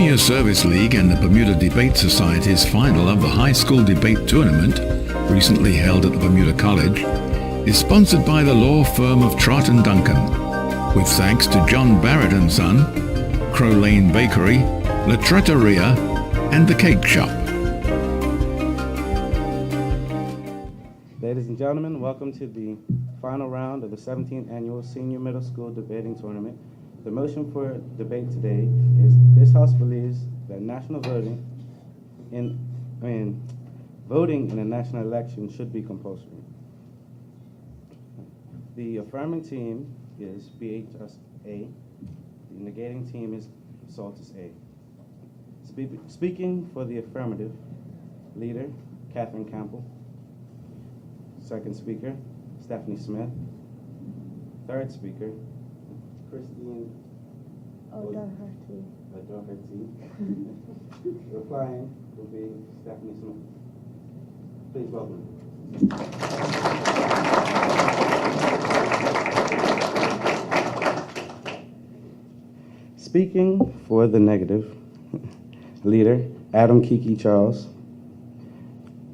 Senior Service League and the Bermuda Debate Society's final of the High School Debate Tournament, recently held at the Bermuda College, is sponsored by the law firm of Trott and Duncan, with thanks to John Barrett and Son, Crow Lane Bakery, La Trattoria, and The Cake Shop. Ladies and gentlemen, welcome to the final round of the 17th Annual Senior Middle School Debating Tournament. The motion for debate today is this House believes that voting in a national election should be compulsory. The affirming team is BHS A. The negating team is Saltus A. Speaking for the affirmative, leader Catherine Campbell. Second speaker, Stephanie Smith. Third speaker, Christine O'Doherty. Replying will be Stephanie Smith. Please welcome. Speaking for the negative, leader Adam Kiki Charles.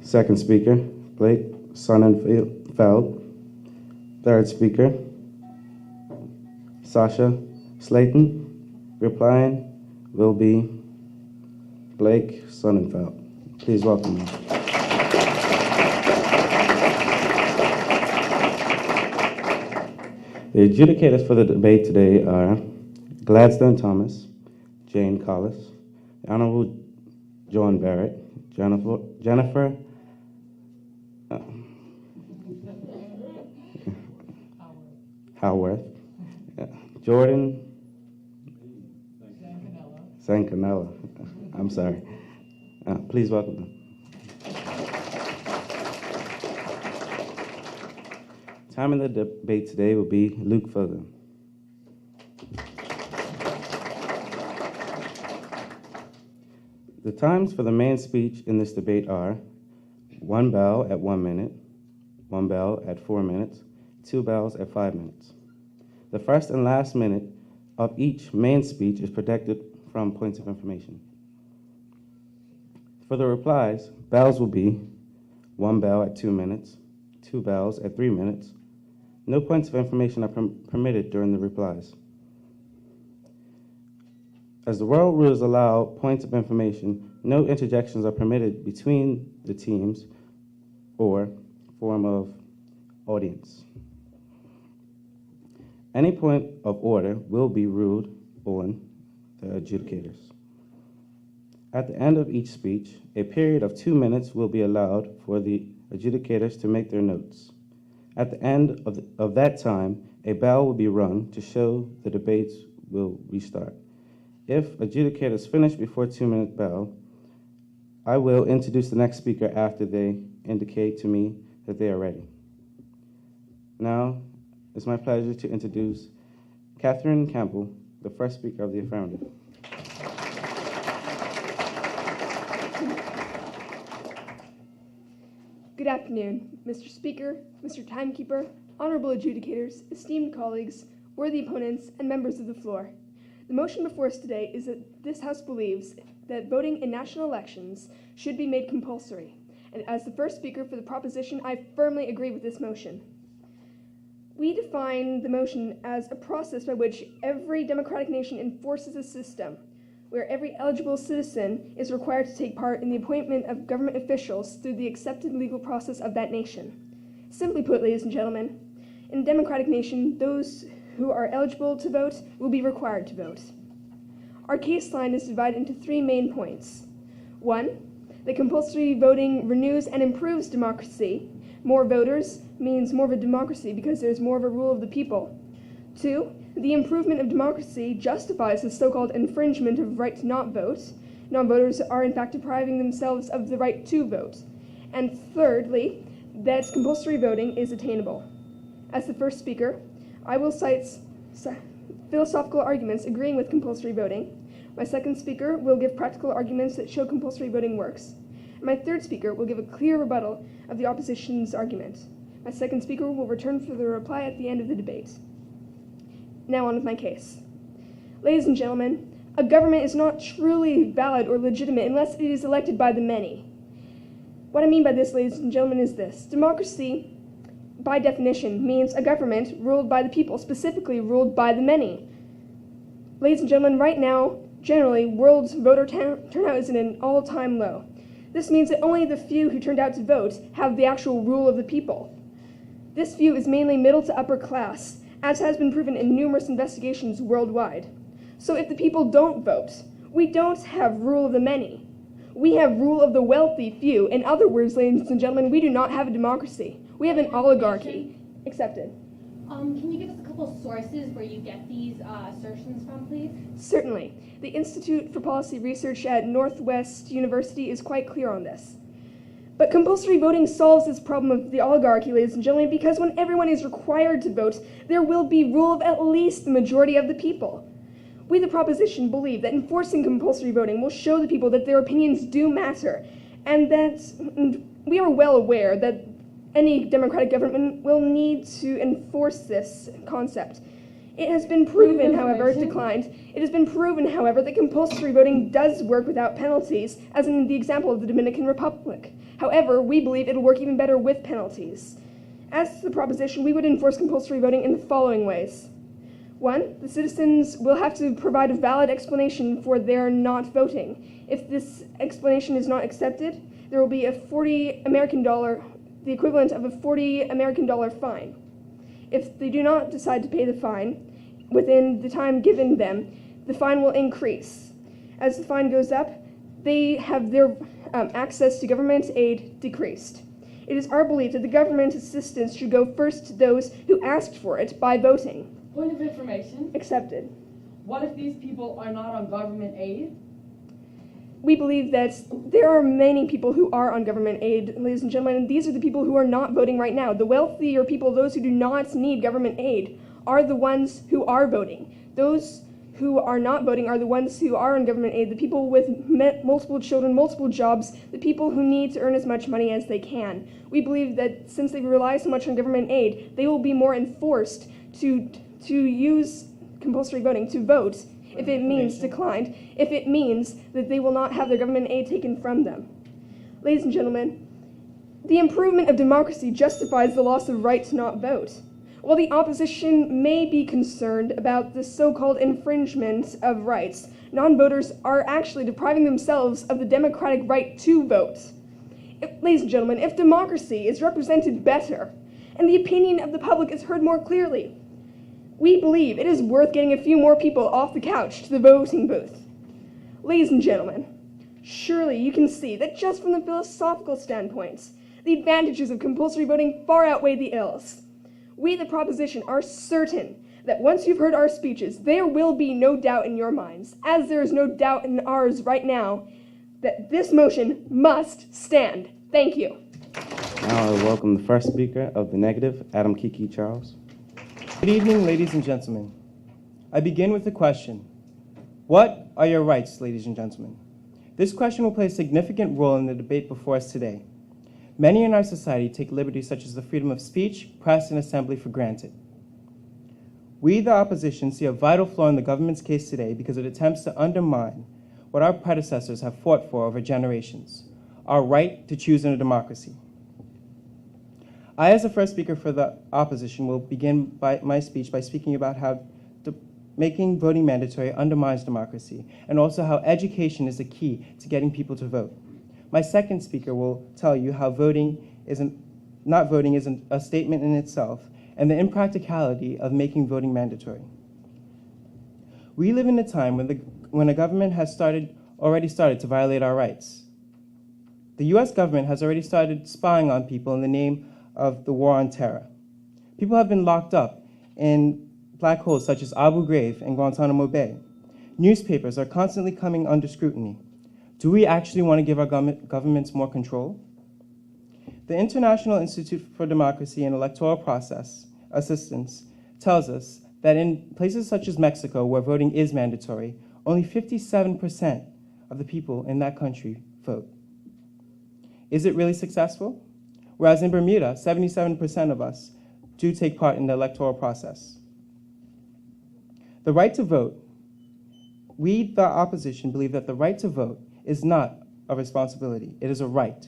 Second speaker, Blake Sonnenfeld. Third speaker, Sasha Slayton. Replying will be Blake Sonnenfeld. Please welcome him. The adjudicators for the debate today are Gladstone Thomas, Jane Collis, the Honorable John Barrett, Jennifer Howarth, Jordan Sancanella. I'm sorry. Please welcome them. Time in the debate today will be Luke Fogo. The times for the main speech in this debate are 1 bell at 1 minute, 1 bell at 4 minutes, 2 bells at 5 minutes. The first and last minute of each main speech is protected from points of information. For the replies, bells will be 1 bell at 2 minutes, 2 bells at 3 minutes. No points of information are permitted during the replies. As the world rules allow points of information, no interjections are permitted between the teams or form of audience. Any point of order will be ruled on the adjudicators. At the end of each speech, a period of 2 minutes will be allowed for the adjudicators to make their notes. At the end of that time, a bell will be rung to show the debates will restart. If adjudicators finish before 2 minute bell, I will introduce the next speaker after they indicate to me that they are ready. Now, it's my pleasure to introduce Catherine Campbell, the first speaker of the affirmative. Good afternoon, Mr. Speaker, Mr. Timekeeper, honorable adjudicators, esteemed colleagues, worthy opponents, and members of the floor. The motion before us today is that this House believes that voting in national elections should be made compulsory. And as the first speaker for the proposition, I firmly agree with this motion. We define the motion as a process by which every democratic nation enforces a system where every eligible citizen is required to take part in the appointment of government officials through the accepted legal process of that nation. Simply put, ladies and gentlemen, in a democratic nation, those who are eligible to vote will be required to vote. Our case line is divided into 3 main points. 1, that compulsory voting renews and improves democracy. More voters means more of a democracy because there's more of a rule of the people. 2, the improvement of democracy justifies the so-called infringement of right to not vote. Non-voters are in fact depriving themselves of the right to vote. And thirdly, that compulsory voting is attainable. As the first speaker, I will cite philosophical arguments agreeing with compulsory voting. My second speaker will give practical arguments that show compulsory voting works. And my third speaker will give a clear rebuttal of the opposition's argument. My second speaker will return for the reply at the end of the debate. Now on with my case. Ladies and gentlemen, A government is not truly valid or legitimate unless it is elected by the many. What I mean by this, ladies and gentlemen, is this. Democracy, by definition, means a government ruled by the people, specifically ruled by the many. Ladies and gentlemen, right now, generally, world voter turnout is at an all-time low. This means that only the few who turned out to vote have the actual rule of the people. This few is mainly middle to upper class, as has been proven in numerous investigations worldwide. So if the people don't vote, we don't have rule of the many. We have rule of the wealthy few. In other words, ladies and gentlemen, we do not have a democracy. We have an oligarchy. Accepted. Can you give us a couple sources where you get these assertions from, please? Certainly. The Institute for Policy Research at Northwest University is quite clear on this. But compulsory voting solves this problem of the oligarchy, ladies and gentlemen, because when everyone is required to vote, there will be rule of at least the majority of the people. We, the proposition, believe that enforcing compulsory voting will show the people that their opinions do matter, and that we are well aware that any democratic government will need to enforce this concept. It has been proven, however, It has been proven, however, that compulsory voting does work without penalties, as in the example of the Dominican Republic. However, we believe it'll work even better with penalties. As to the proposition, we would enforce compulsory voting in the following ways. 1, the citizens will have to provide a valid explanation for their not voting. If this explanation is not accepted, there will be a $40 American, the equivalent of a $40 American fine. If they do not decide to pay the fine within the time given them, the fine will increase. As the fine goes up, they have their access to government aid decreased. It is our belief that the government assistance should go first to those who asked for it by voting. Point of information. Accepted. What if these people are not on government aid? We believe that there are many people who are on government aid, ladies and gentlemen, and these are the people who are not voting right now. The wealthier people, those who do not need government aid, are the ones who are voting. Those who are not voting are the ones who are on government aid, the people with multiple children, multiple jobs, the people who need to earn as much money as they can. We believe that since they rely so much on government aid, they will be more enforced to use compulsory voting, to vote, if it means declined, if it means that they will not have their government aid taken from them. Ladies and gentlemen, the improvement of democracy justifies the loss of right to not vote. While the opposition may be concerned about the so-called infringement of rights, non-voters are actually depriving themselves of the democratic right to vote. Ladies and gentlemen, if democracy is represented better and the opinion of the public is heard more clearly, we believe it is worth getting a few more people off the couch to the voting booth. Ladies and gentlemen, surely you can see that just from the philosophical standpoint, the advantages of compulsory voting far outweigh the ills. We, the proposition, are certain that once you've heard our speeches, there will be no doubt in your minds, as there is no doubt in ours right now, that this motion must stand. Thank you. Now I welcome the first speaker of the negative, Adam Kiki Charles. Good evening, ladies and gentlemen. I begin with a question. What are your rights, ladies and gentlemen? This question will play a significant role in the debate before us today. Many in our society take liberties such as the freedom of speech, press, and assembly for granted. We, the opposition, see a vital flaw in the government's case today because it attempts to undermine what our predecessors have fought for over generations, our right to choose in a democracy. I, as the first speaker for the opposition, will begin my speech by speaking about how making voting mandatory undermines democracy, and also how education is the key to getting people to vote. My second speaker will tell you how not voting isn't a statement in itself, and the impracticality of making voting mandatory. We live in a time when a government has already started to violate our rights. The US government has already started spying on people in the name of the war on terror. People have been locked up in black holes such as Abu Ghraib and Guantanamo Bay. Newspapers are constantly coming under scrutiny. Do we actually want to give our governments more control? The International Institute for Democracy and Electoral Process Assistance tells us that in places such as Mexico, where voting is mandatory, only 57% of the people in that country vote. Is it really successful? Whereas in Bermuda, 77% of us do take part in the electoral process. The right to vote We, the opposition, believe that the right to vote is not a responsibility, it is a right.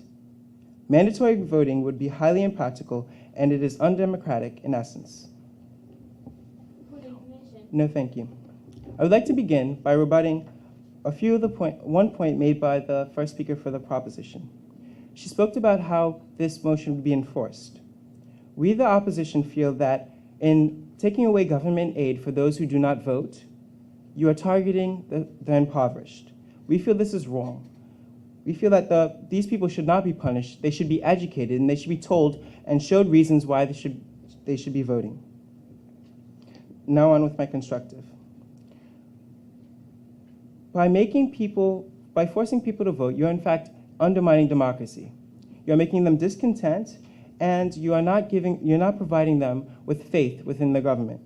Mandatory voting would be highly impractical, and it is undemocratic in essence. Point of information. No, thank you. I would like to begin by rebutting one point made by the first speaker for the proposition. She spoke about how this motion would be enforced. We, the opposition, feel that in taking away government aid for those who do not vote, you are targeting the impoverished. We feel this is wrong. We feel that these people should not be punished. They should be educated, and they should be told and showed reasons why they should be voting. Now on with my constructive. By forcing people to vote, you're in fact undermining democracy. You're making them discontent, and you're not providing them with faith within the government.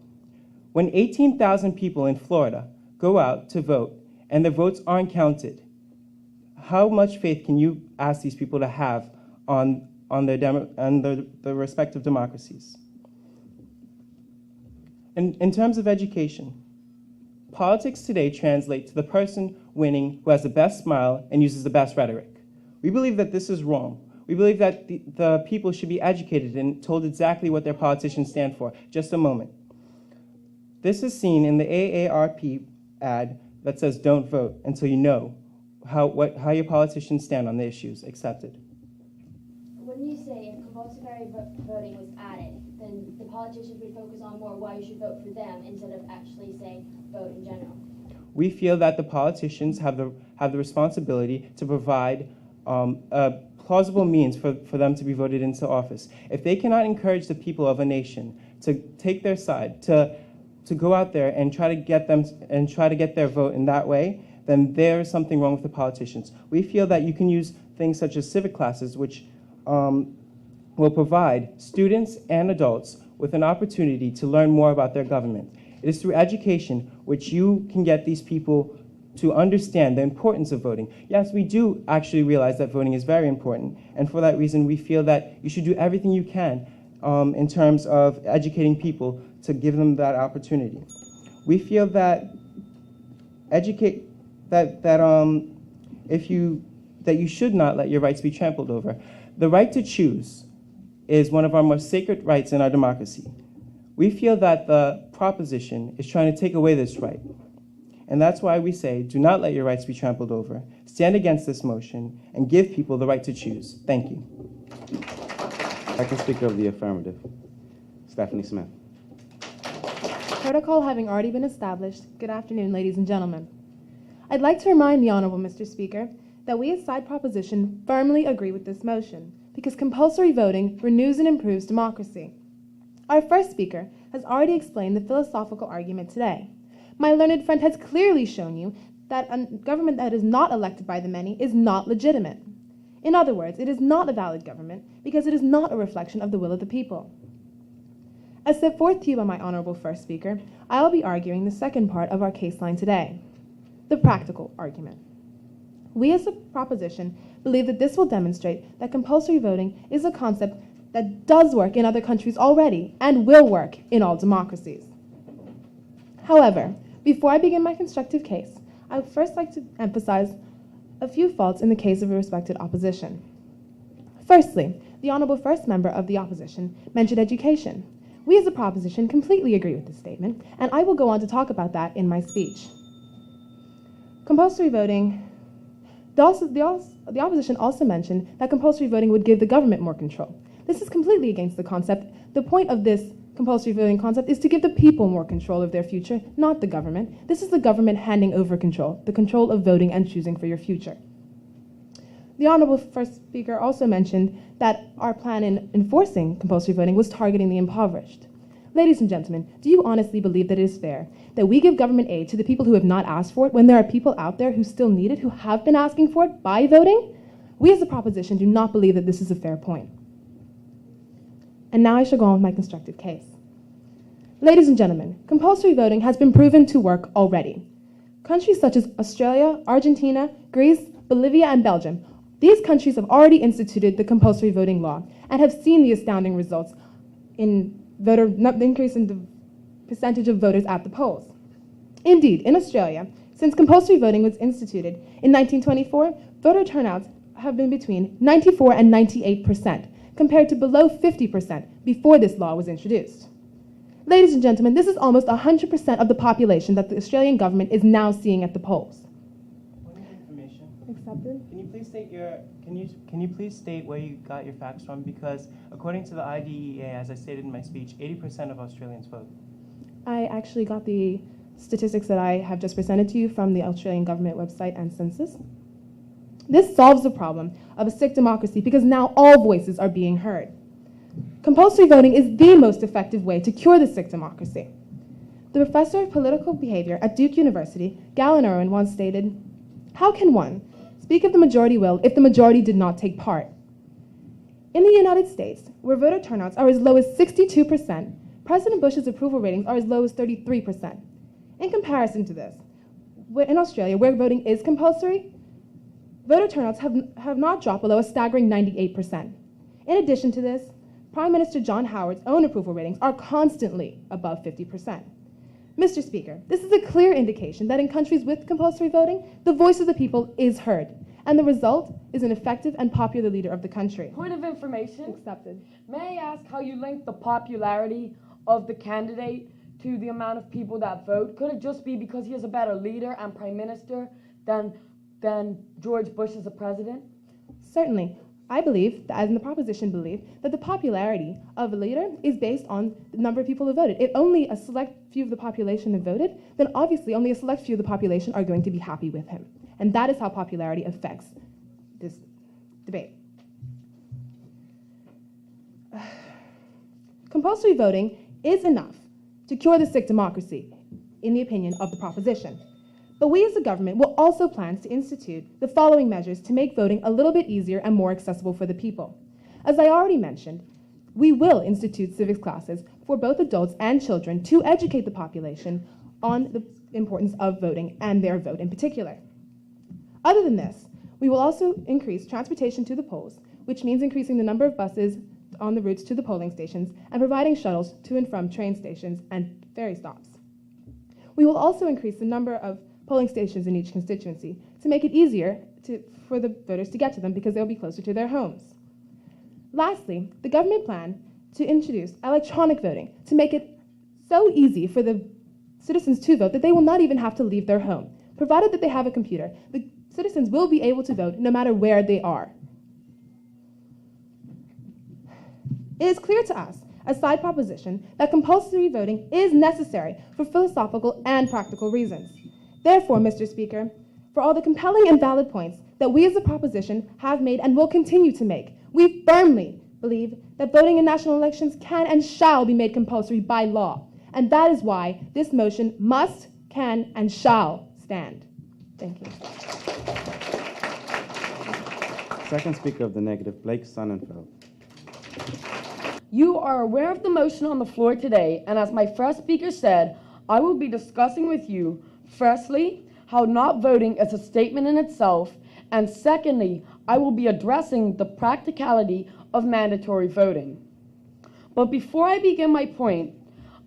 When 18,000 people in Florida go out to vote and their votes aren't counted, how much faith can you ask these people to have on the respective democracies? In terms of education, politics today translate to the person winning who has the best smile and uses the best rhetoric. We believe that this is wrong. We believe that the people should be educated and told exactly what their politicians stand for. Just a moment. This is seen in the AARP ad that says don't vote until you know how your politicians stand on the issues. Accepted. When you say if compulsory voting was added, then the politicians would focus on more why you should vote for them instead of actually saying vote in general. We feel that the politicians have the responsibility to provide a plausible means for them to be voted into office. If they cannot encourage the people of a nation to take their side, to go out there and try to get their vote in that way, then there is something wrong with the politicians. We feel that you can use things such as civic classes, which will provide students and adults with an opportunity to learn more about their government. It is through education which you can get these people to understand the importance of voting. Yes, we do actually realize that voting is very important, and for that reason we feel that you should do everything you can in terms of educating people to give them that opportunity. We feel that you should not let your rights be trampled over. The right to choose is one of our most sacred rights in our democracy. We feel that the proposition is trying to take away this right. And that's why we say, do not let your rights be trampled over. Stand against this motion and give people the right to choose. Thank you. Second speaker of the affirmative, Stephanie Smith. Protocol having already been established, good afternoon, ladies and gentlemen. I'd like to remind the Honorable Mr. Speaker that we as side proposition firmly agree with this motion because compulsory voting renews and improves democracy. Our first speaker has already explained the philosophical argument today. My learned friend has clearly shown you that a government that is not elected by the many is not legitimate. In other words, it is not a valid government because it is not a reflection of the will of the people. As set forth to you by my honorable first speaker, I will be arguing the second part of our case line today, the practical argument. We as a proposition believe that this will demonstrate that compulsory voting is a concept that does work in other countries already and will work in all democracies. However, before I begin my constructive case, I would first like to emphasize a few faults in the case of a respected opposition. Firstly, the honorable first member of the opposition mentioned education. We as a proposition completely agree with this statement, and I will go on to talk about that in my speech. Compulsory voting, the opposition also mentioned that compulsory voting would give the government more control. This is completely against the concept. The point of this compulsory voting concept is to give the people more control of their future, not the government. This is the government handing over control, the control of voting and choosing for your future. The honorable first speaker also mentioned that our plan in enforcing compulsory voting was targeting the impoverished. Ladies and gentlemen, do you honestly believe that it is fair that we give government aid to the people who have not asked for it when there are people out there who still need it, who have been asking for it by voting? We as a proposition do not believe that this is a fair point. And now I shall go on with my constructive case. Ladies and gentlemen, compulsory voting has been proven to work already. Countries such as Australia, Argentina, Greece, Bolivia, and Belgium, these countries have already instituted the compulsory voting law and have seen the astounding results in the increase in the percentage of voters at the polls. Indeed, in Australia, Since compulsory voting was instituted in 1924, voter turnouts have been between 94 and 98%, compared to below 50% before this law was introduced. Ladies and gentlemen, this is almost 100% of the population that the Australian government is now seeing at the polls. Point of information. Accepted. Can you please state where you got your facts from? Because according to the IDEA, as I stated in my speech, 80% of Australians vote. I actually got the statistics that I have just presented to you from the Australian government website and census. This solves the problem of a sick democracy because now all voices are being heard. Compulsory voting is the most effective way to cure the sick democracy. The professor of political behavior at Duke University, Galen Irwin, once stated, "How can one speak of the majority will if the majority did not take part?" In the United States, where voter turnouts are as low as 62%, President Bush's approval ratings are as low as 33%. In comparison to this, in Australia, where voting is compulsory, voter turnouts have not dropped below a staggering 98%. In addition to this, Prime Minister John Howard's own approval ratings are constantly above 50%. Mr. Speaker, this is a clear indication that in countries with compulsory voting, the voice of the people is heard, and the result is an effective and popular leader of the country. Point of information. Accepted. May I ask how you link the popularity of the candidate to the amount of people that vote? Could it just be because he is a better leader and prime minister than George Bush as a president? Certainly. I believe, as in the proposition believe, that the popularity of a leader is based on the number of people who voted. If only a select few of the population have voted, then obviously only a select few of the population are going to be happy with him. And that is how popularity affects this debate. Compulsory voting is enough to cure the sick democracy, in the opinion of the proposition. But we as a government will also plan to institute the following measures to make voting a little bit easier and more accessible for the people. As I already mentioned, we will institute civics classes for both adults and children to educate the population on the importance of voting and their vote in particular. Other than this, we will also increase transportation to the polls, which means increasing the number of buses on the routes to the polling stations and providing shuttles to and from train stations and ferry stops. We will also increase the number of polling stations in each constituency to make it easier for the voters to get to them because they'll be closer to their homes. Lastly, the government plan to introduce electronic voting to make it so easy for the citizens to vote that they will not even have to leave their home. Provided that they have a computer, the citizens will be able to vote no matter where they are. It is clear to us, as side proposition, that compulsory voting is necessary for philosophical and practical reasons. Therefore, Mr. Speaker, for all the compelling and valid points that we as a proposition have made and will continue to make, we firmly believe that voting in national elections can and shall be made compulsory by law. And that is why this motion must, can, and shall stand. Thank you. Second speaker of the negative, Blake Sonnenfeld. You are aware of the motion on the floor today, and as my first speaker said, I will be discussing with you, firstly, how not voting is a statement in itself, and secondly, I will be addressing the practicality of mandatory voting. But before I begin my point,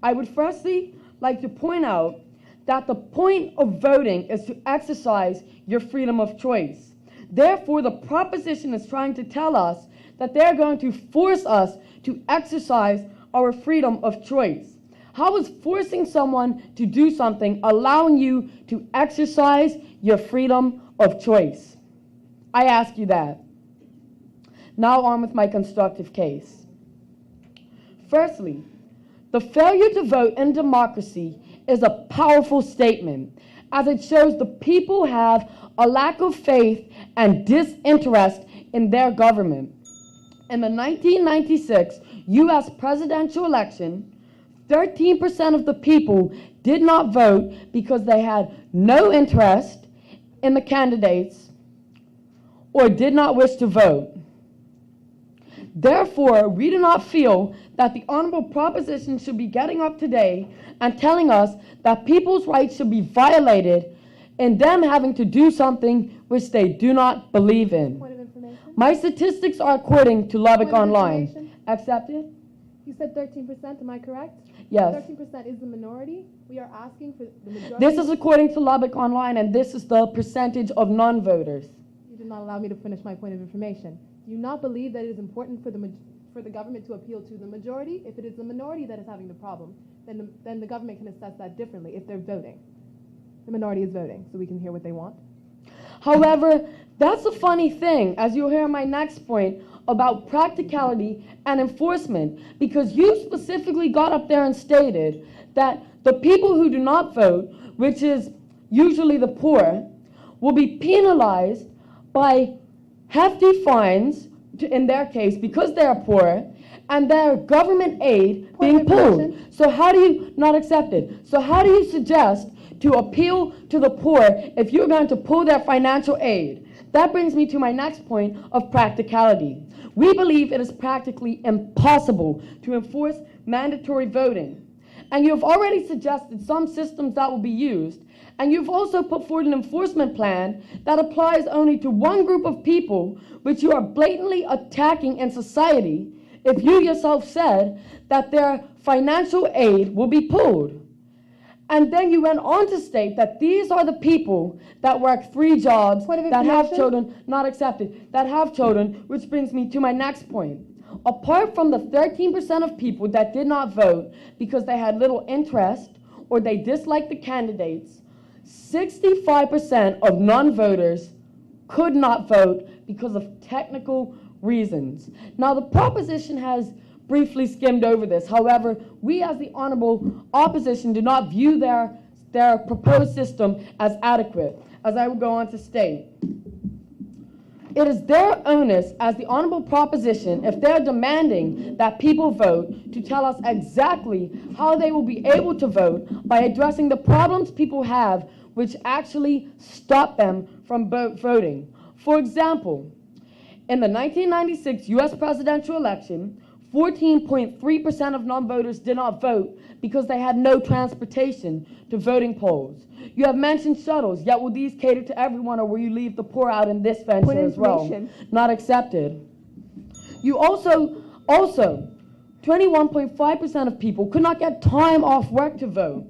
I would firstly like to point out that the point of voting is to exercise your freedom of choice. Therefore, the proposition is trying to tell us that they're going to force us to exercise our freedom of choice. How is forcing someone to do something allowing you to exercise your freedom of choice? I ask you that. Now on with my constructive case. Firstly, the failure to vote in democracy is a powerful statement, as it shows the people have a lack of faith and disinterest in their government. In the 1996 U.S. presidential election, 13% of the people did not vote because they had no interest in the candidates or did not wish to vote. Therefore, we do not feel that the honorable proposition should be getting up today and telling us that people's rights should be violated and them having to do something which they do not believe in. Point of information. My statistics are according to Lubbock Point of Online. information. Accepted? You said 13%, am I correct? Yes. 13% is the minority. We are asking for the majority. This is according to Lubbock Online, and this is the percentage of non-voters. You did not allow me to finish my point of information. Do you not believe that it is important for the government to appeal to the majority? If it is the minority that is having the problem, then the government can assess that differently if they're voting. The minority is voting, so we can hear what they want. However, that's a funny thing, as you'll hear in my next point, about practicality and enforcement, because you specifically got up there and stated that the people who do not vote, which is usually the poor, will be penalized by hefty fines, in their case, because they're poor, and their government aid being pulled. So how do you not accept it? So how do you suggest to appeal to the poor if you're going to pull their financial aid? That brings me to my next point of practicality. We believe it is practically impossible to enforce mandatory voting. And you've already suggested some systems that will be used, and you've also put forward an enforcement plan that applies only to one group of people, which you are blatantly attacking in society, if you yourself said that their financial aid will be pulled. And then you went on to state that these are the people that work 3 jobs, that have children, not accepted, that have children, which brings me to my next point. Apart from the 13% of people that did not vote because they had little interest or they disliked the candidates, 65% of non-voters could not vote because of technical reasons. Now, the proposition has briefly skimmed over this. However, we as the honorable opposition do not view their proposed system as adequate, as I will go on to state. It is their onus as the honorable proposition, if they're demanding that people vote, to tell us exactly how they will be able to vote by addressing the problems people have which actually stop them from voting. For example, in the 1996 U.S. presidential election, 14.3% of non-voters did not vote because they had no transportation to voting polls. You have mentioned shuttles, yet will these cater to everyone, or will you leave the poor out in this venture as well? Not accepted. You also 21.5% of people could not get time off work to vote.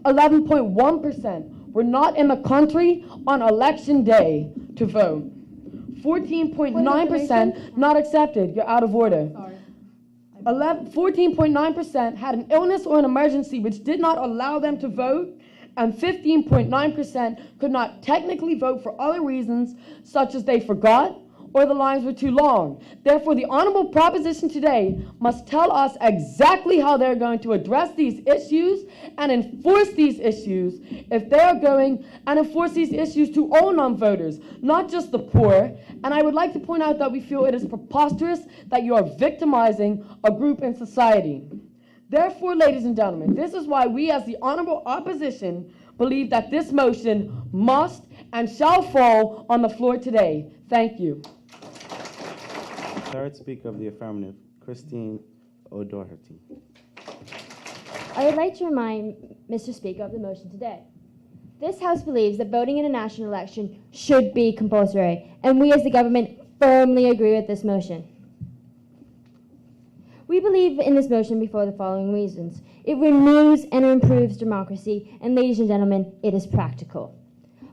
11.1% were not in the country on election day to vote. 14.9% not accepted. You're out of order. Sorry. 14.9% had an illness or an emergency which did not allow them to vote, and 15.9% could not technically vote for other reasons, such as they forgot or the lines were too long. Therefore, the honorable proposition today must tell us exactly how they're going to address these issues and enforce these issues if they are going and enforce these issues to all non-voters, not just the poor. And I would like to point out that we feel it is preposterous that you are victimizing a group in society. Therefore, ladies and gentlemen, this is why we as the honorable opposition believe that this motion must and shall fall on the floor today. Thank you. Third speaker of the affirmative, Christine O'Doherty. I would like to remind Mr. Speaker of the motion today. This House believes that voting in a national election should be compulsory, and we as the government firmly agree with this motion. We believe in this motion for the following reasons. It renews and improves democracy, and ladies and gentlemen, it is practical.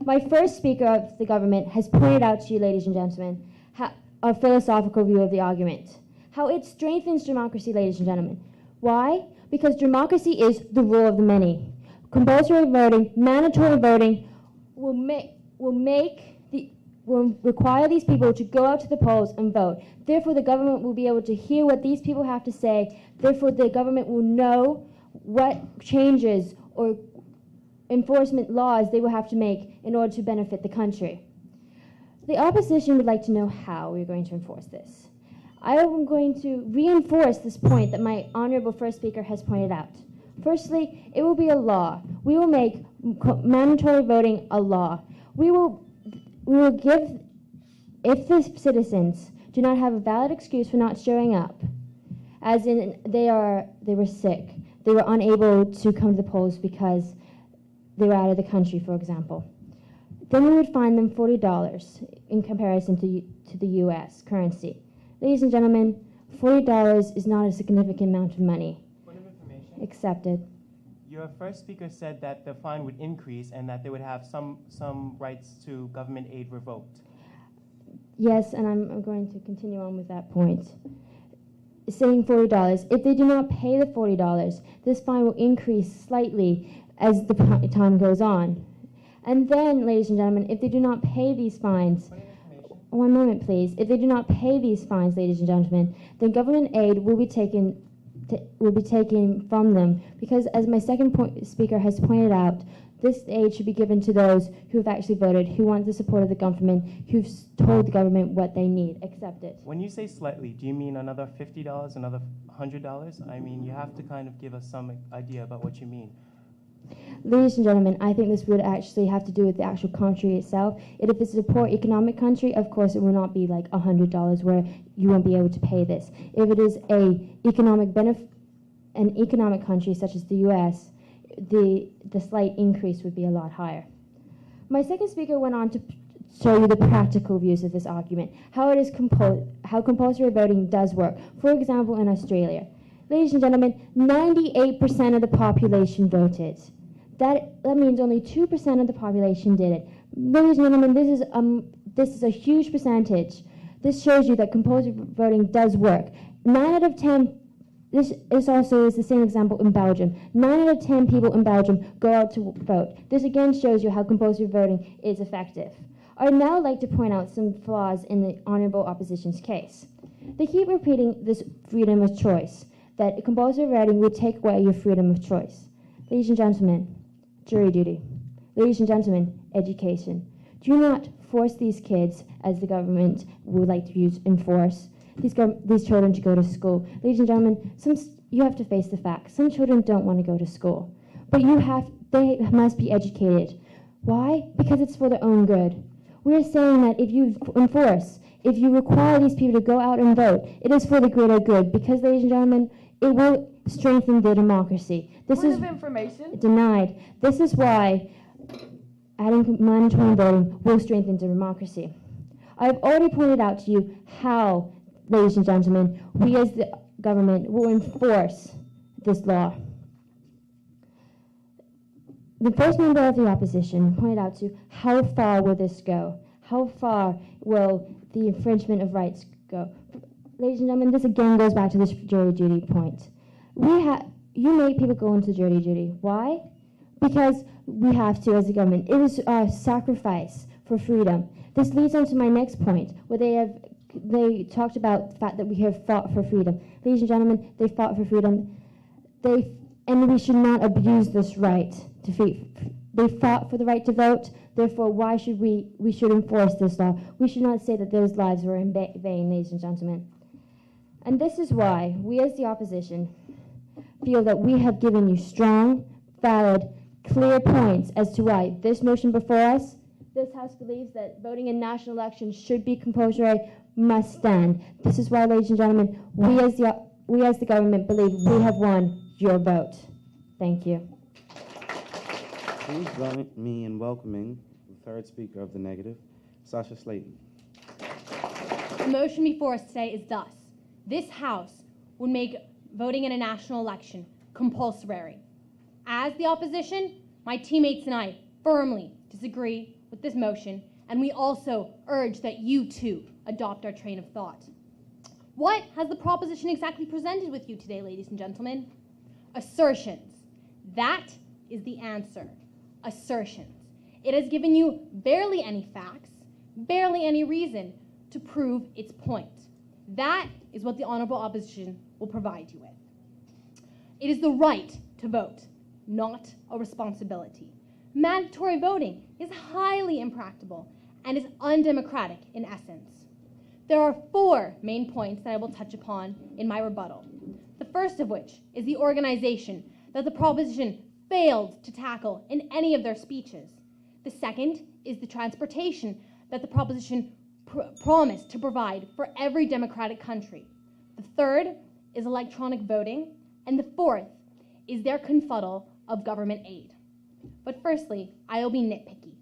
My first speaker of the government has pointed out to you, ladies and gentlemen, a philosophical view of the argument. How it strengthens democracy, ladies and gentlemen. Why? Because democracy is the rule of the many. Compulsory voting, mandatory voting will require these people to go out to the polls and vote. Therefore, the government will be able to hear what these people have to say. Therefore, the government will know what changes or enforcement laws they will have to make in order to benefit the country. The opposition would like to know how we're going to enforce this. I am going to reinforce this point that my honorable first speaker has pointed out. Firstly, it will be a law. We will make mandatory voting a law. We will give, if the citizens do not have a valid excuse for not showing up, as in they were sick, they were unable to come to the polls because they were out of the country, for example, then we would fine them $40 in comparison to the U.S. currency. Ladies and gentlemen, $40 is not a significant amount of money. Point of information. Accepted. Your first speaker said that the fine would increase and that they would have some rights to government aid revoked. Yes, and I'm going to continue on with that point. Saying $40. If they do not pay the $40, this fine will increase slightly as the time goes on. And then, ladies and gentlemen, if they do not pay these fines, one moment please, if they do not pay these fines, ladies and gentlemen, then government aid will be taken from them, because as my second speaker has pointed out, this aid should be given to those who have actually voted, who want the support of the government, who've told the government what they need. Accept it. When you say slightly, do you mean another $50, another $100? I mean, you have to kind of give us some idea about what you mean. Ladies and gentlemen, I think this would actually have to do with the actual country itself. If it's a poor economic country, of course it will not be like $100 where you won't be able to pay this. If it is an economic country such as the U.S., the slight increase would be a lot higher. My second speaker went on to show you the practical views of this argument, how compulsory voting does work. For example, in Australia, ladies and gentlemen, 98% of the population voted. That means only 2% of the population did it. Ladies and gentlemen, this is a huge percentage. This shows you that compulsory voting does work. 9 out of 10. This also is the same example in Belgium. 9 out of 10 people in Belgium go out to vote. This again shows you how compulsory voting is effective. I would now like to point out some flaws in the Honourable Opposition's case. They keep repeating this freedom of choice, that compulsory voting would take away your freedom of choice. Ladies and gentlemen, jury duty. Ladies and gentlemen, education. Do not force these kids, as the government would like to enforce, these children to go to school. Ladies and gentlemen, you have to face the facts. Some children don't want to go to school, but they must be educated. Why? Because it's for their own good. We're saying that if you require these people to go out and vote, it is for the greater good, because, ladies and gentlemen, it will strengthen the democracy. Point of information. Denied. This is why adding mandatory voting will strengthen democracy. I have already pointed out to you how, ladies and gentlemen, we as the government will enforce this law. The first member of the opposition pointed out to how far will this go? How far will the infringement of rights go? Ladies and gentlemen, this again goes back to this jury duty point. You make people go into jury duty. Why? Because we have to as a government. It is a sacrifice for freedom. This leads on to my next point, where they talked about the fact that we have fought for freedom. Ladies and gentlemen, they fought for freedom. And we should not abuse this right to they fought for the right to vote. Therefore, why should we should enforce this law? We should not say that those lives were in vain, ladies and gentlemen. And this is why we as the opposition feel that we have given you strong, valid, clear points as to why this motion before us, this House believes that voting in national elections should be compulsory, must stand. This is why, ladies and gentlemen, we as the government believe we have won your vote. Thank you. Please join me in welcoming the third speaker of the negative, Sasha Slayton. The motion before us today is thus. This House would make voting in a national election compulsory. As the opposition, my teammates and I firmly disagree with this motion, and we also urge that you too adopt our train of thought. What has the proposition exactly presented with you today, ladies and gentlemen? Assertions. That is the answer. Assertions. It has given you barely any facts, barely any reason to prove its point. That is what the Honourable Opposition will provide you with. It is the right to vote, not a responsibility. Mandatory voting is highly impractical and is undemocratic in essence. There are 4 main points that I will touch upon in my rebuttal. The first of which is the organization that the proposition failed to tackle in any of their speeches. The second is the transportation that the proposition promised to provide for every democratic country. The third is electronic voting, and the fourth is their confuddle of government aid. But firstly, I'll be nitpicky.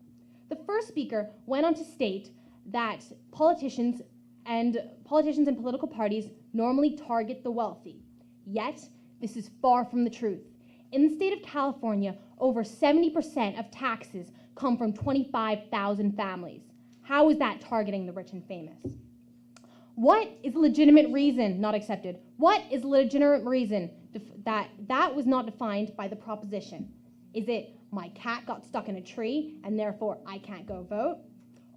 The first speaker went on to state that politicians and political parties normally target the wealthy. Yet, this is far from the truth. In the state of California, over 70% of taxes come from 25,000 families. How is that targeting the rich and famous? What is a legitimate reason not accepted? What is a legitimate reason that was not defined by the proposition? Is it my cat got stuck in a tree and therefore I can't go vote?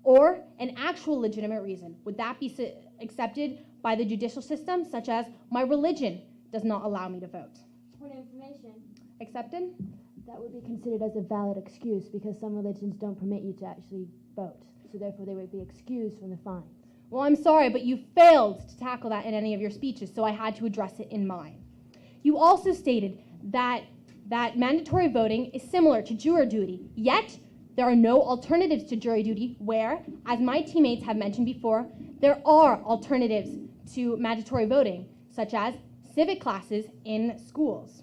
Or an actual legitimate reason? Would that be accepted by the judicial system, such as my religion does not allow me to vote? Point of information. Accepted? That would be considered as a valid excuse because some religions don't permit you to actually vote. So therefore they would be excused from the fine. Well, I'm sorry, but you failed to tackle that in any of your speeches, so I had to address it in mine. You also stated that mandatory voting is similar to jury duty, yet there are no alternatives to jury duty where, as my teammates have mentioned before, there are alternatives to mandatory voting, such as civic classes in schools.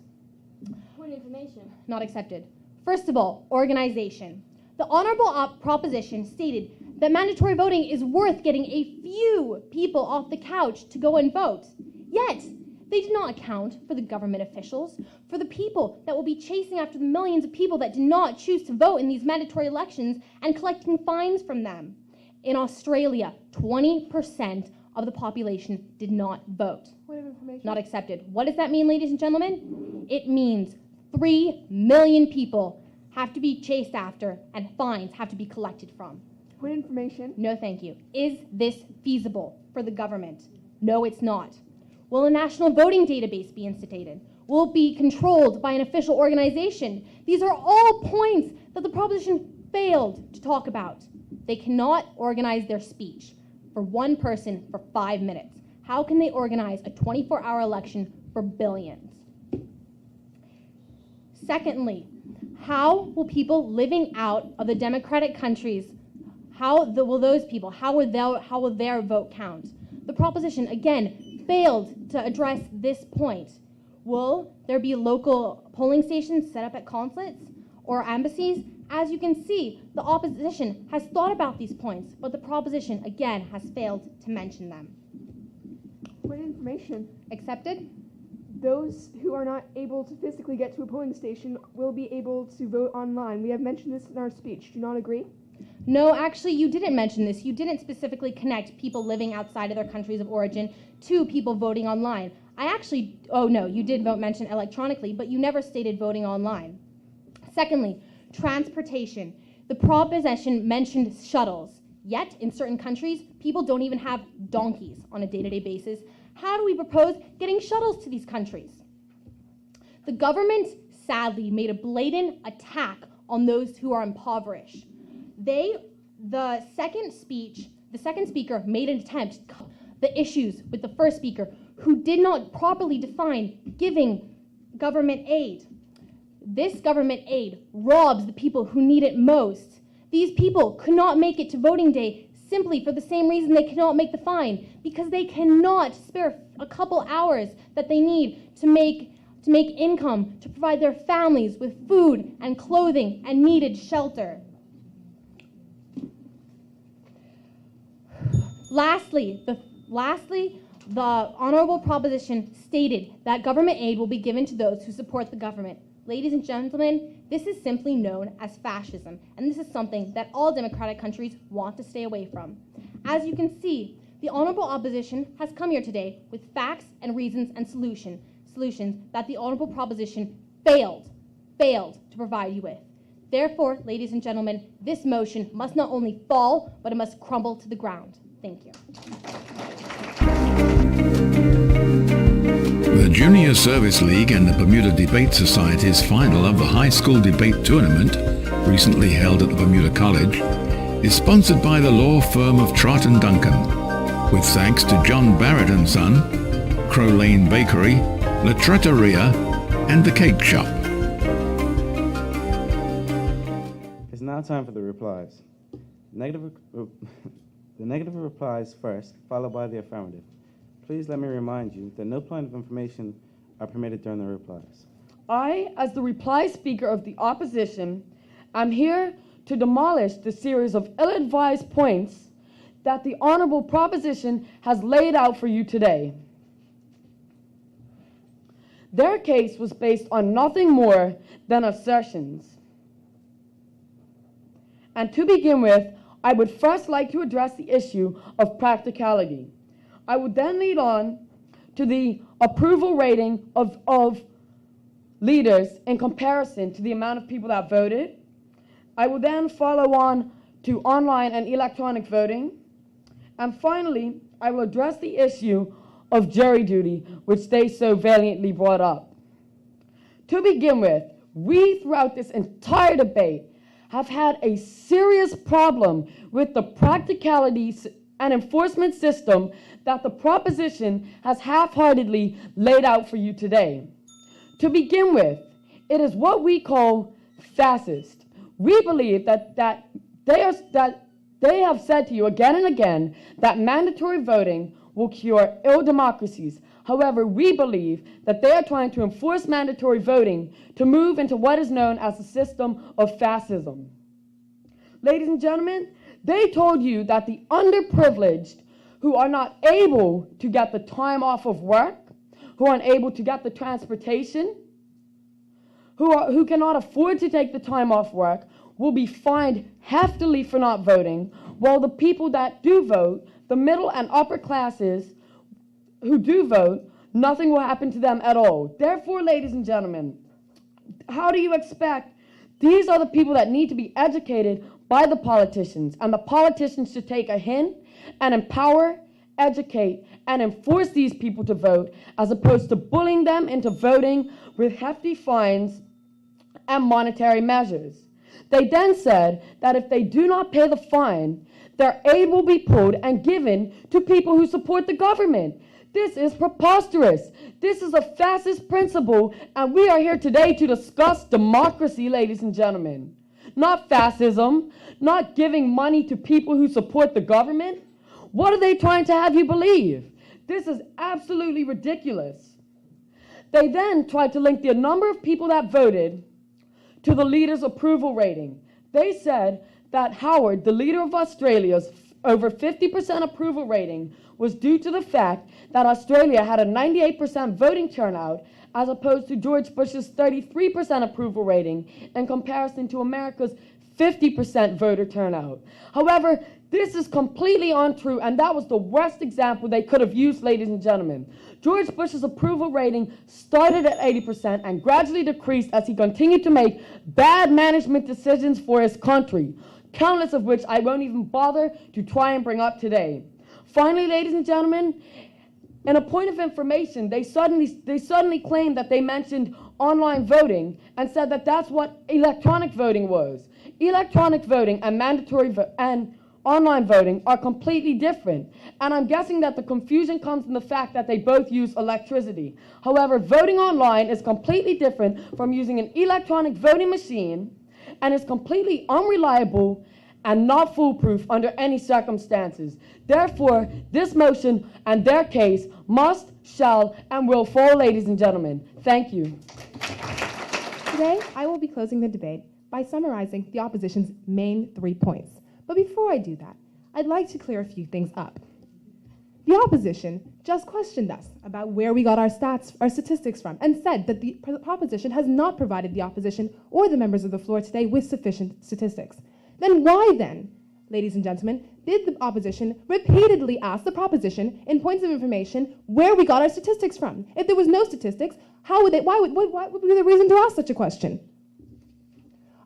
Point of information. Not accepted. First of all, organization. The honorable proposition stated that mandatory voting is worth getting a few people off the couch to go and vote. Yet, they did not account for the government officials, for the people that will be chasing after the millions of people that did not choose to vote in these mandatory elections and collecting fines from them. In Australia, 20% of the population did not vote. Point of information. Not accepted. What does that mean, ladies and gentlemen? It means 3 million people have to be chased after and fines have to be collected from. Point of information. No, thank you. Is this feasible for the government? No, it's not. Will a national voting database be instituted? Will it be controlled by an official organization? These are all points that the proposition failed to talk about. They cannot organize their speech for one person for 5 minutes. How can they organize a 24-hour election for billions? Secondly, how will people living out of the democratic countries, how will their vote count? The proposition, again, failed to address this point. Will there be local polling stations set up at consulates or embassies? As you can see, the opposition has thought about these points, but the proposition, again, has failed to mention them. Point of information. Accepted? Those who are not able to physically get to a polling station will be able to vote online. We have mentioned this in our speech. Do you not agree? No, actually, you didn't mention this. You didn't specifically connect people living outside of their countries of origin to people voting online. You did mention electronically, but you never stated voting online. Secondly, transportation. The proposition mentioned shuttles. Yet, in certain countries, people don't even have donkeys on a day-to-day basis. How do we propose getting shuttles to these countries? The government, sadly, made a blatant attack on those who are impoverished. The second speaker made an attempt to cut the issues with the first speaker, who did not properly define giving government aid. This government aid robs the people who need it most. These people could not make it to voting day simply for the same reason they cannot make the fine, because they cannot spare a couple hours that they need to make income to provide their families with food and clothing and needed shelter. Lastly, the honorable proposition stated that government aid will be given to those who support the government. Ladies and gentlemen, this is simply known as fascism, and this is something that all democratic countries want to stay away from. As you can see, the honorable opposition has come here today with facts and reasons and solutions that the honorable proposition failed to provide you with. Therefore, ladies and gentlemen, this motion must not only fall, but it must crumble to the ground. Thank you. The Junior Service League and the Bermuda Debate Society's final of the high school debate tournament, recently held at the Bermuda College, is sponsored by the law firm of Trott and Duncan, with thanks to John Barrett and Son, Crow Lane Bakery, La Trattoria, and the Cake Shop. It's now time for the replies. The negative replies first, followed by the affirmative. Please let me remind you that no point of information are permitted during the replies. I, as the reply speaker of the opposition, am here to demolish the series of ill-advised points that the honorable proposition has laid out for you today. Their case was based on nothing more than assertions. And to begin with, I would first like to address the issue of practicality. I would then lead on to the approval rating of leaders in comparison to the amount of people that voted. I will then follow on to online and electronic voting. And finally, I will address the issue of jury duty, which they so valiantly brought up. To begin with, we throughout this entire debate have had a serious problem with the practicalities and enforcement system that the proposition has half-heartedly laid out for you today. To begin with, it is what we call fascist. We believe that they have said to you again and again that mandatory voting will cure ill democracies. However, we believe that they are trying to enforce mandatory voting to move into what is known as a system of fascism. Ladies and gentlemen, they told you that the underprivileged who are not able to get the time off of work, who are unable to get the transportation, who cannot afford to take the time off work, will be fined heftily for not voting, while the people that do vote, the middle and upper classes who do vote, nothing will happen to them at all. Therefore, ladies and gentlemen, how do you expect? These are the people that need to be educated by the politicians, and the politicians should take a hint and empower, educate, and enforce these people to vote, as opposed to bullying them into voting with hefty fines and monetary measures. They then said that if they do not pay the fine, their aid will be pulled and given to people who support the government. This is preposterous. This is a fascist principle, and we are here today to discuss democracy, ladies and gentlemen. Not fascism, not giving money to people who support the government. What are they trying to have you believe? This is absolutely ridiculous. They then tried to link the number of people that voted to the leader's approval rating. They said that Howard, the leader of Australia's over 50% approval rating, was due to the fact that Australia had a 98% voting turnout as opposed to George Bush's 33% approval rating in comparison to America's 50% voter turnout. However, this is completely untrue, and that was the worst example they could have used, ladies and gentlemen. George Bush's approval rating started at 80% and gradually decreased as he continued to make bad management decisions for his country, countless of which I won't even bother to try and bring up today. Finally, ladies and gentlemen, in a point of information, they suddenly claimed that they mentioned online voting and said that that's what electronic voting was. Electronic voting and mandatory and online voting are completely different, and I'm guessing that the confusion comes from the fact that they both use electricity. However, voting online is completely different from using an electronic voting machine and is completely unreliable and not foolproof under any circumstances. Therefore, this motion and their case must, shall, and will fall, ladies and gentlemen. Thank you. Today, I will be closing the debate by summarizing the opposition's main 3 points. But before I do that, I'd like to clear a few things up. The opposition just questioned us about where we got our statistics from, and said that the proposition has not provided the opposition or the members of the floor today with sufficient statistics. Then why then, ladies and gentlemen, did the opposition repeatedly ask the proposition in points of information where we got our statistics from? If there was no statistics, why would be the reason to ask such a question?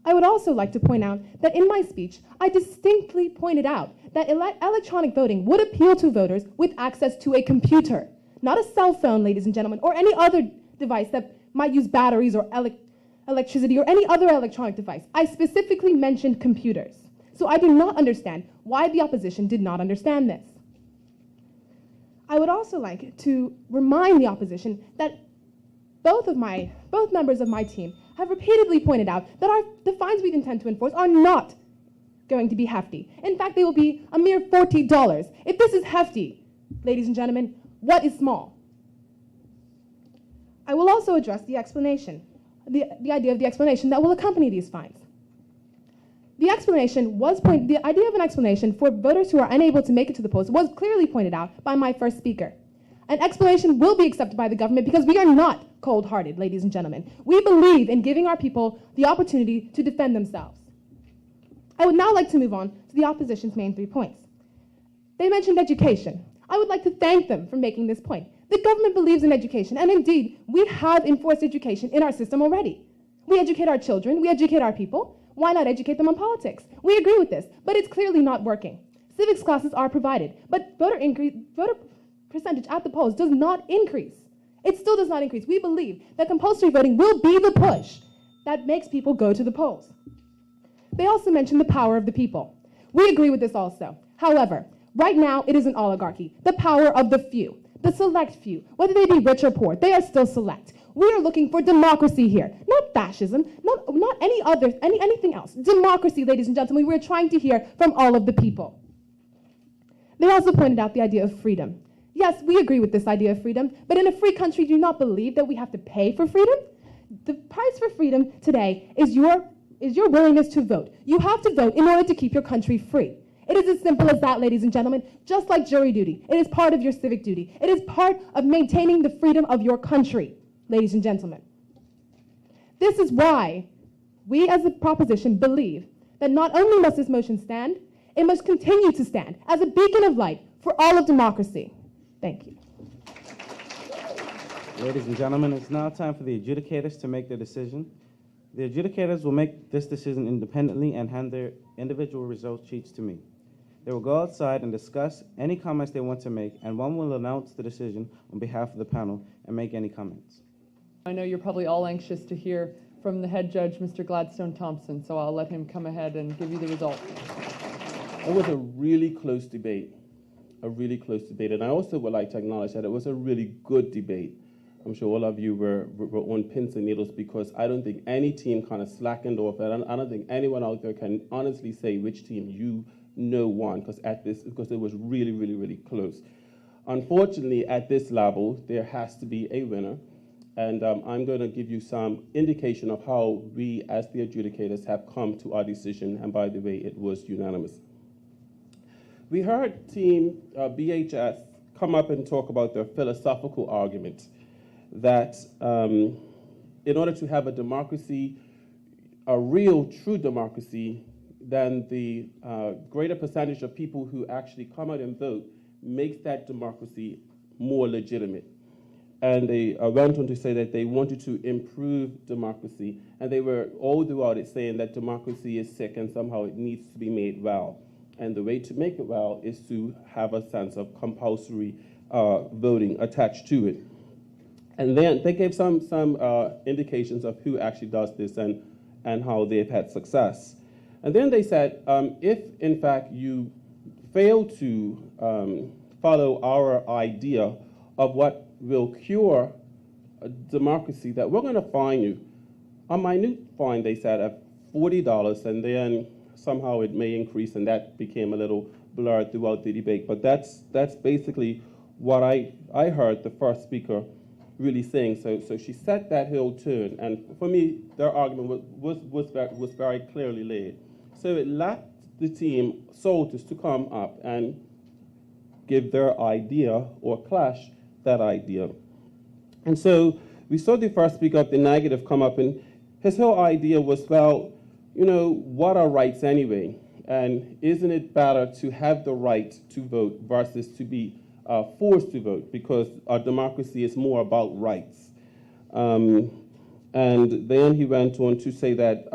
I would also like to point out that in my speech, I distinctly pointed out that electronic voting would appeal to voters with access to a computer, not a cell phone, ladies and gentlemen, or any other device that might use batteries or electricity or any other electronic device. I specifically mentioned computers. So I do not understand why the opposition did not understand this. I would also like to remind the opposition that both members of my team have repeatedly pointed out that the fines we intend to enforce are not going to be hefty. In fact, they will be a mere $40. If this is hefty, ladies and gentlemen, what is small? I will also address the explanation, the idea of the explanation that will accompany these fines. The idea of an explanation for voters who are unable to make it to the polls was clearly pointed out by my first speaker. An explanation will be accepted by the government because we are not cold-hearted, ladies and gentlemen. We believe in giving our people the opportunity to defend themselves. I would now like to move on to the opposition's main 3 points. They mentioned education. I would like to thank them for making this point. The government believes in education, and indeed, we have enforced education in our system already. We educate our children, we educate our people. Why not educate them on politics? We agree with this, but it's clearly not working. Civics classes are provided, but voter percentage at the polls does not increase. It still does not increase. We believe that compulsory voting will be the push that makes people go to the polls. They also mentioned the power of the people. We agree with this also. However, right now it is an oligarchy, the power of the few, the select few. Whether they be rich or poor, they are still select. We are looking for democracy here, not fascism, not anything else. Democracy, ladies and gentlemen. We're trying to hear from all of the people. They also pointed out the idea of freedom. Yes, we agree with this idea of freedom, but in a free country, do you not believe that we have to pay for freedom? The price for freedom today is your willingness to vote. You have to vote in order to keep your country free. It is as simple as that, ladies and gentlemen, just like jury duty. It is part of your civic duty. It is part of maintaining the freedom of your country, ladies and gentlemen. This is why we as a proposition believe that not only must this motion stand, it must continue to stand as a beacon of light for all of democracy. Thank you. Ladies and gentlemen, it's now time for the adjudicators to make their decision. The adjudicators will make this decision independently and hand their individual result sheets to me. They will go outside and discuss any comments they want to make, and one will announce the decision on behalf of the panel and make any comments. I know you're probably all anxious to hear from the head judge, Mr. Gladstone Thompson, so I'll let him come ahead and give you the result. It was a really close debate, and I also would like to acknowledge that it was a really good debate. I'm sure all of you were on pins and needles because I don't think any team kind of slackened off. I don't think anyone out there can honestly say which team won because it was really, really, really close. Unfortunately, at this level, there has to be a winner, and I'm going to give you some indication of how we, as the adjudicators, have come to our decision, and by the way, it was unanimous. We heard Team BHS come up and talk about their philosophical argument that in order to have a democracy, a real, true democracy, then the greater percentage of people who actually come out and vote makes that democracy more legitimate. And they went on to say that they wanted to improve democracy, and they were all throughout it saying that democracy is sick and somehow it needs to be made well. And the way to make it well is to have a sense of compulsory voting attached to it. And then they gave some indications of who actually does this and how they've had success. And then they said, if in fact you fail to follow our idea of what will cure a democracy, that we're going to fine you. A minute fine, they said, of $40, and then somehow it may increase, and that became a little blurred throughout the debate. But that's basically what I heard the first speaker really saying. So she set that hill turn, and for me, their argument was very clearly laid. So it left the team soldiers to come up and give their idea or clash that idea. And so we saw the first speaker of the negative come up, and his whole idea was, well, you know, what are rights anyway? And isn't it better to have the right to vote versus to be forced to vote, because our democracy is more about rights. And then he went on to say that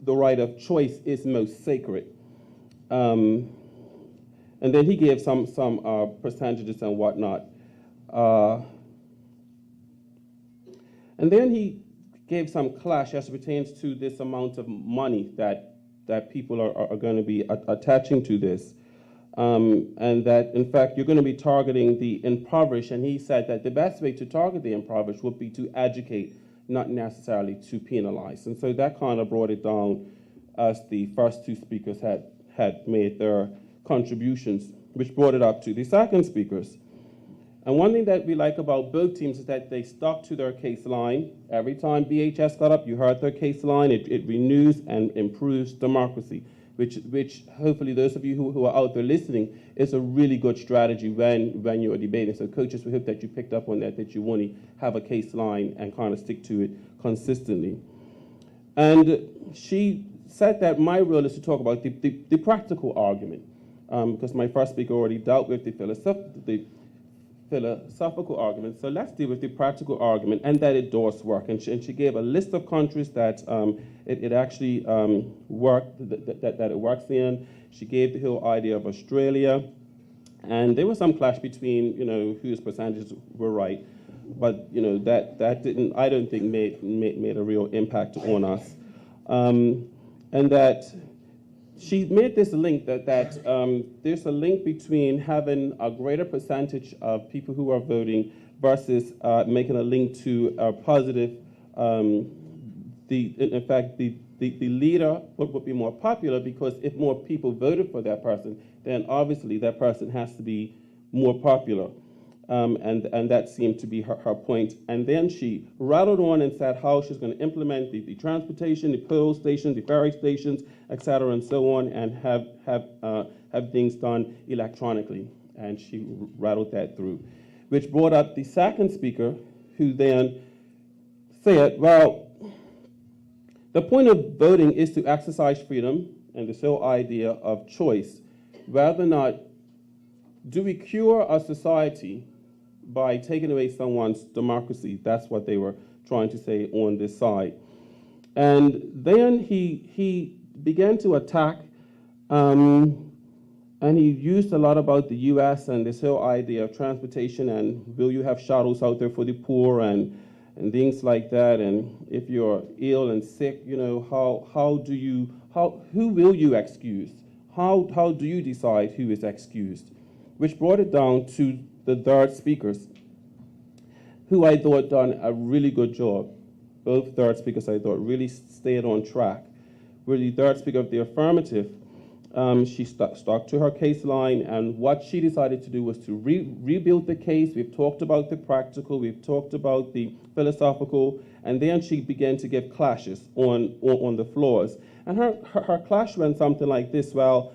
the right of choice is most sacred. And then he gave some percentages and whatnot. And then he gave some clash as it pertains to this amount of money that people are going to be attaching to this. And that, in fact, you're going to be targeting the impoverished. And he said that the best way to target the impoverished would be to educate, not necessarily to penalize. And so that kind of brought it down as the first two speakers had made their contributions, which brought it up to the second speakers. And one thing that we like about both teams is that they stuck to their case line. Every time BHS got up, you heard their case line. It renews and improves democracy. which hopefully those of you who are out there listening, is a really good strategy when you're debating. So coaches, we hope that you picked up on that you want to have a case line and kind of stick to it consistently. And she said that my role is to talk about the practical argument, because my first speaker already dealt with the philosophical argument. So let's deal with the practical argument, and that it does work. And she gave a list of countries that it actually worked, that it works in. She gave the whole idea of Australia, and there was some clash between, whose percentages were right. But that didn't, I don't think, made a real impact on us, and that she made this link that there's a link between having a greater percentage of people who are voting versus making a link to a positive. In fact, the leader would be more popular, because if more people voted for that person, then obviously that person has to be more popular. And that seemed to be her point. And then she rattled on and said how she's going to implement the transportation, the poll stations, the ferry stations, et cetera, and so on, and have things done electronically. And she rattled that through, which brought up the second speaker, who then said, well, the point of voting is to exercise freedom and this whole idea of choice. Whether or not do we cure our society by taking away someone's democracy? That's what they were trying to say on this side. And then he began to attack, and he used a lot about the U.S. and this whole idea of transportation, and will you have shuttles out there for the poor, and things like that, and if you're ill and sick, who will you excuse? How do you decide who is excused? Which brought it down to the third speakers, who I thought done a really good job. Both third speakers, I thought, really stayed on track. Where the third speaker of the affirmative, she stuck to her case line, and what she decided to do was to rebuild the case. We've talked about the practical, we've talked about the philosophical, and then she began to give clashes on the floors. And her clash went something like this: well,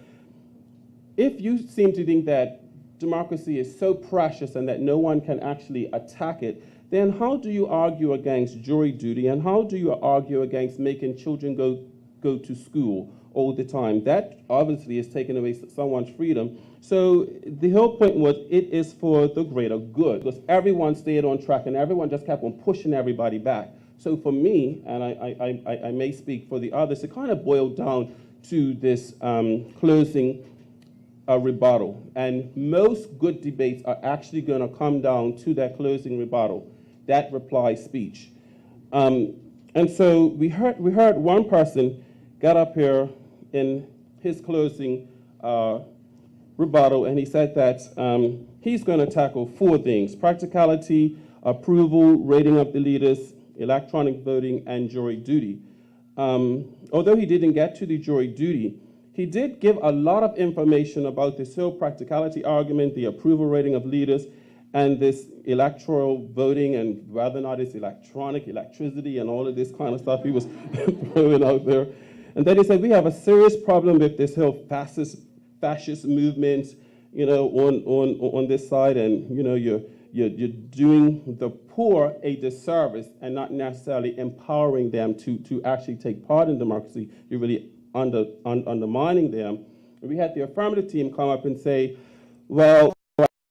if you seem to think that democracy is so precious and that no one can actually attack it, then how do you argue against jury duty, and how do you argue against making children go to school all the time? That obviously is taking away someone's freedom. So the whole point was, it is for the greater good, because everyone stayed on track and everyone just kept on pushing everybody back. So for me, and I may speak for the others, it kind of boiled down to this closing rebuttal. And most good debates are actually going to come down to that closing rebuttal, that reply speech. And so we heard one person got up here in his closing rebuttal, and he said that he's going to tackle 4 things: practicality, approval, rating of the leaders, electronic voting, and jury duty. Although he didn't get to the jury duty, he did give a lot of information about this whole practicality argument, the approval rating of leaders, and this electoral voting, and whether or not it's electricity, and all of this kind of stuff he was throwing out there. And then he said, we have a serious problem with this whole fascist movement, on this side, and you're doing the poor a disservice and not necessarily empowering them to actually take part in democracy. You're really undermining them. And we had the affirmative team come up and say, well,